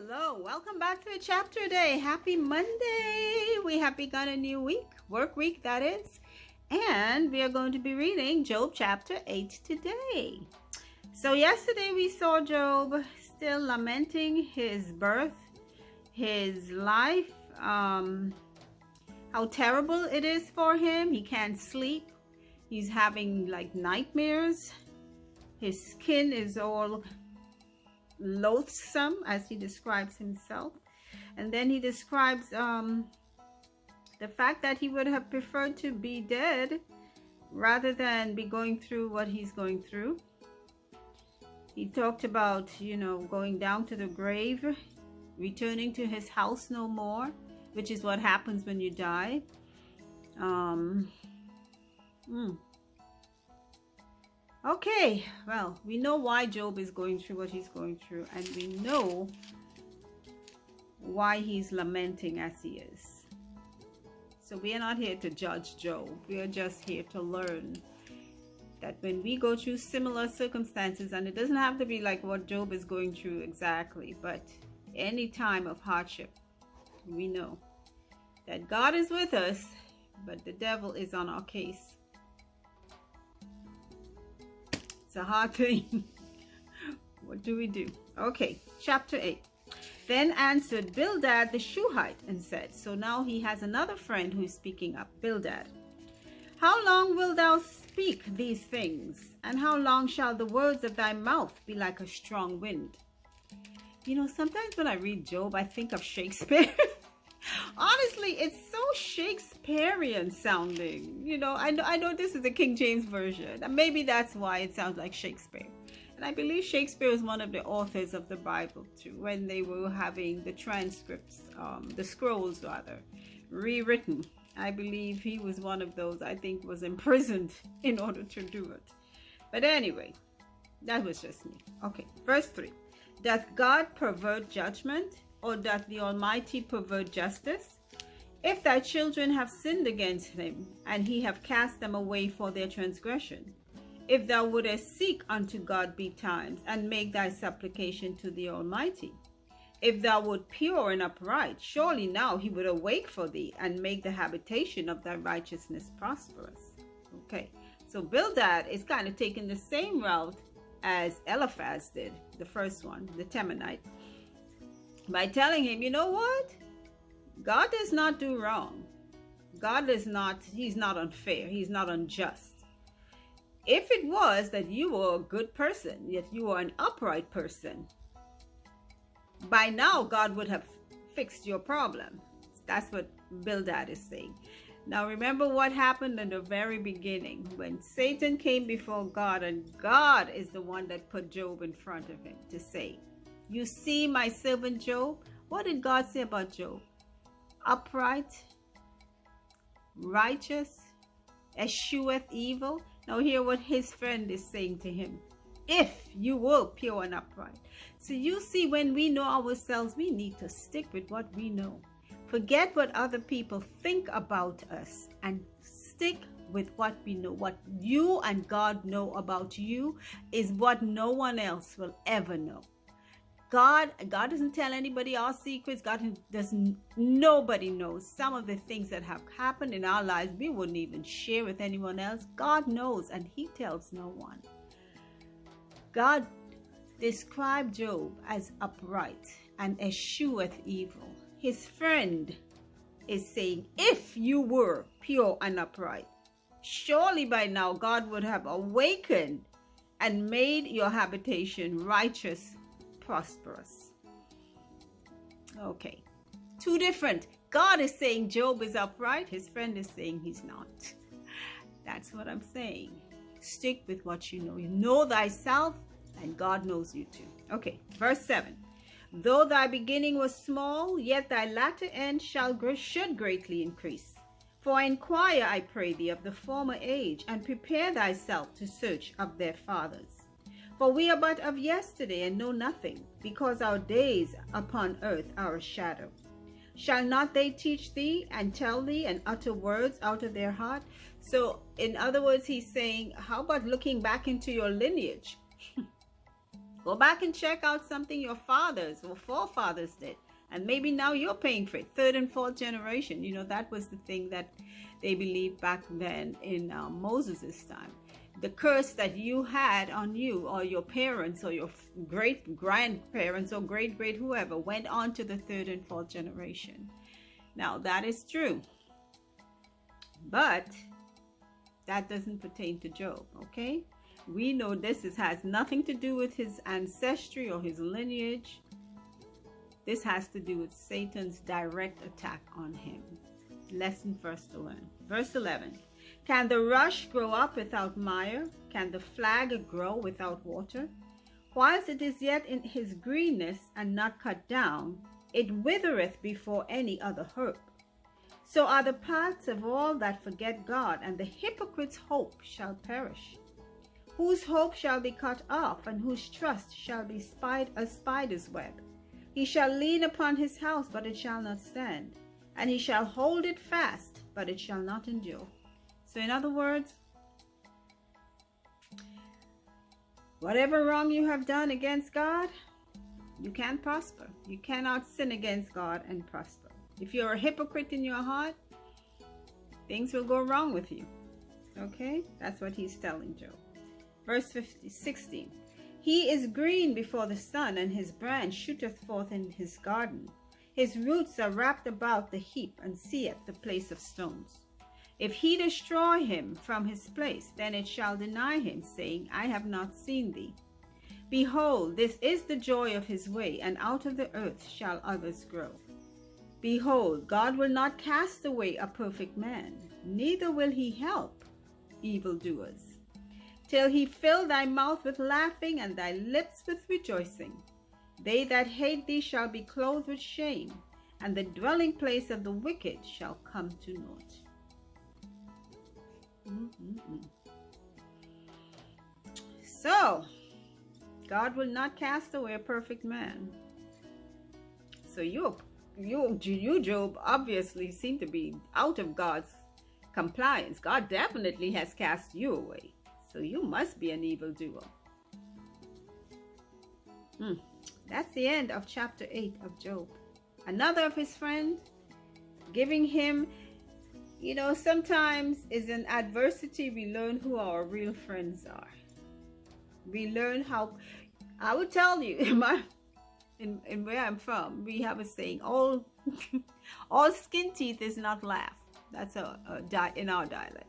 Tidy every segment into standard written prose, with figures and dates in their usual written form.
Hello, welcome back to a chapter day. Happy Monday. We have begun a new week, work week that is, and we are going to be reading Job chapter 8 today. So yesterday we saw Job still lamenting his birth, his life, how terrible it is for him. He can't sleep. He's having like nightmares. His skin is all loathsome, as he describes himself. And then he describes the fact that he would have preferred to be dead rather than be going through what he's going through. He talked about, going down to the grave, returning to his house no more, which is what happens when you die. Okay, well, we know why Job is going through what he's going through, and we know why he's lamenting as he is. So we are not here to judge Job. We are just here to learn that when we go through similar circumstances, and it doesn't have to be like what Job is going through exactly, but any time of hardship, we know that God is with us, but the devil is on our case. It's a hard thing. What do we do? Okay, chapter 8. Then answered Bildad the Shuhite and said, so now he has another friend who is speaking up, Bildad. How long wilt thou speak these things? And how long shall the words of thy mouth be like a strong wind? Sometimes when I read Job, I think of Shakespeare. Honestly, it's so Shakespearean sounding. I know this is the King James version, and maybe that's why it sounds like Shakespeare. And I believe Shakespeare is one of the authors of the Bible too, when they were having the transcripts, the scrolls rather, rewritten. I believe he was one of those, I think, was imprisoned in order to do it. But anyway, that was just me. Okay, verse 3. Doth God pervert judgment? Or doth the Almighty pervert justice? If thy children have sinned against him, and he have cast them away for their transgression, if thou wouldest seek unto God betimes, and make thy supplication to the Almighty, if thou wert pure and upright, surely now he would awake for thee, and make the habitation of thy righteousness prosperous. Okay, so Bildad is kind of taking the same route as Eliphaz did, the first one, the Temanite, by telling him, you know what? God does not do wrong. He's not unfair. He's not unjust. If it was that you were a good person, yet you were an upright person, by now God would have fixed your problem. That's what Bildad is saying. Now remember what happened in the very beginning when Satan came before God, and God is the one that put Job in front of him to say, you see my servant Job? What did God say about Job? Upright, righteous, escheweth evil. Now hear what his friend is saying to him. If you were pure and upright. So you see, when we know ourselves, we need to stick with what we know. Forget what other people think about us and stick with what we know. What you and God know about you is what no one else will ever know. God doesn't tell anybody our secrets. Nobody knows some of the things that have happened in our lives. We wouldn't even share with anyone else. God knows, and he tells no one. God described Job as upright and escheweth evil. His friend is saying, if you were pure and upright, surely by now God would have awakened and made your habitation righteous, prosperous. Okay, two different. God is saying Job is upright. His friend is saying he's not. That's what I'm saying. Stick with what you know. You know thyself, and God knows you too. Okay, verse 7. Though thy beginning was small, yet thy latter end should greatly increase. For I inquire, I pray thee, of the former age, and prepare thyself to search of their fathers. For we are but of yesterday, and know nothing, because our days upon earth are a shadow. Shall not they teach thee, and tell thee, and utter words out of their heart? So, in other words, he's saying, how about looking back into your lineage? Go back and check out something your fathers or forefathers did. And maybe now you're paying for it. Third and fourth generation. You know, that was the thing that they believed back then in Moses' time. The curse that you had on you, or your parents, or your great grandparents, or great whoever, went on to the third and fourth generation. Now, that is true. But that doesn't pertain to Job, okay? We know this has nothing to do with his ancestry or his lineage. This has to do with Satan's direct attack on him. Lesson for us to learn. Verse 11. Can the rush grow up without mire? Can the flag grow without water? Whilst it is yet in his greenness and not cut down, it withereth before any other herb. So are the paths of all that forget God, and the hypocrite's hope shall perish. Whose hope shall be cut off, and whose trust shall be a spider's web. He shall lean upon his house, but it shall not stand, and he shall hold it fast, but it shall not endure. So in other words, whatever wrong you have done against God, you can't prosper. You cannot sin against God and prosper. If you're a hypocrite in your heart, things will go wrong with you. Okay? That's what he's telling Job. Verse 16. He is green before the sun, and his branch shooteth forth in his garden. His roots are wrapped about the heap, and seeth the place of stones. If he destroy him from his place, then it shall deny him, saying, I have not seen thee. Behold, this is the joy of his way, and out of the earth shall others grow. Behold, God will not cast away a perfect man, neither will he help evildoers, till he fill thy mouth with laughing, and thy lips with rejoicing. They that hate thee shall be clothed with shame, and the dwelling place of the wicked shall come to naught. So, God will not cast away a perfect man. So you, Job, obviously seem to be out of God's compliance. God definitely has cast you away. So you must be an evildoer. That's the end of chapter 8 of Job. Another of his friends giving him, you know, sometimes is in adversity we learn who our real friends are. We learn how, I would tell you, in where I'm from, we have a saying, all skin teeth is not laugh. That's in our dialect.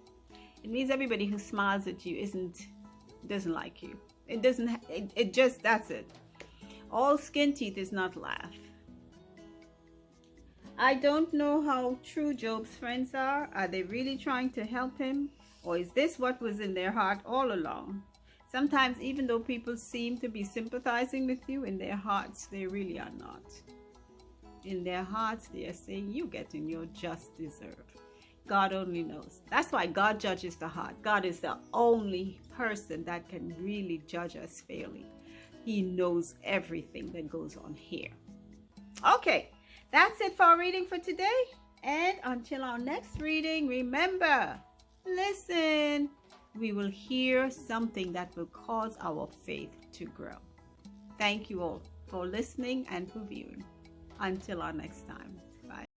It means everybody who smiles at you doesn't like you. It just, that's it. All skin teeth is not laugh. I don't know how true Job's friends are. Are they really trying to help him? Or is this what was in their heart all along? Sometimes, even though people seem to be sympathizing with you, in their hearts, they really are not. In their hearts, they are saying, you're getting your just deserve. God only knows. That's why God judges the heart. God is the only person that can really judge us fairly. He knows everything that goes on here. Okay, that's it for our reading for today. And until our next reading, remember, listen. We will hear something that will cause our faith to grow. Thank you all for listening and for viewing. Until our next time.